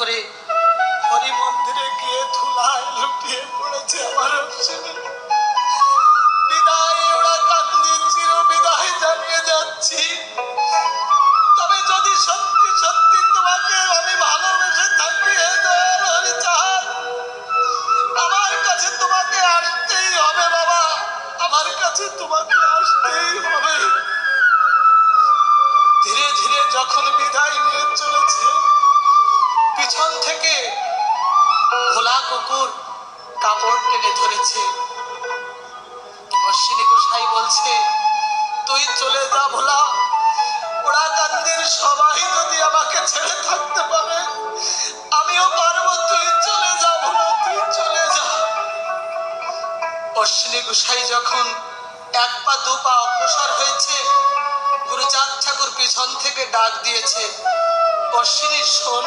করে হরি মন্দিরে গিয়ে ধুলায় লুটিয়ে পড়েছে আমার অশ্বিনী। বিদায় ওরা কান্দি, চির বিদায় জানিয়ে যাচ্ছি। তবে যদি সত্যি সত্যি তোমাকে আমি ভালোবেসে থাকি, হে দয়াল হরিচাঁদ, আমার কাছে তোমাকে আসতেই হবে বাবা, আমার কাছে তোমাকে আসতেই হবে। ধীরে ধীরে যখন বিদায় নিয়ে চলেছে, পিছন থেকে ভোলা কুকুর কাপড় টেনে ধরেছে। অশ্বিনী গোসাই বলছে, তুই চলে যা ভোলা, ওরা কান্দির সবাই যদি আমাকে ছেড়ে থাকতে পারে আমিও পারবো, তুই চলে যা ভোলা, তুই চলে যা। অশ্বিনী গোসাই যখন এক পা দু পা অগ্রসর হয়েছে, গুরুচাঁদ ঠাকুর পিছন থেকে ডাক দিয়েছে, অশ্বিনী শোন,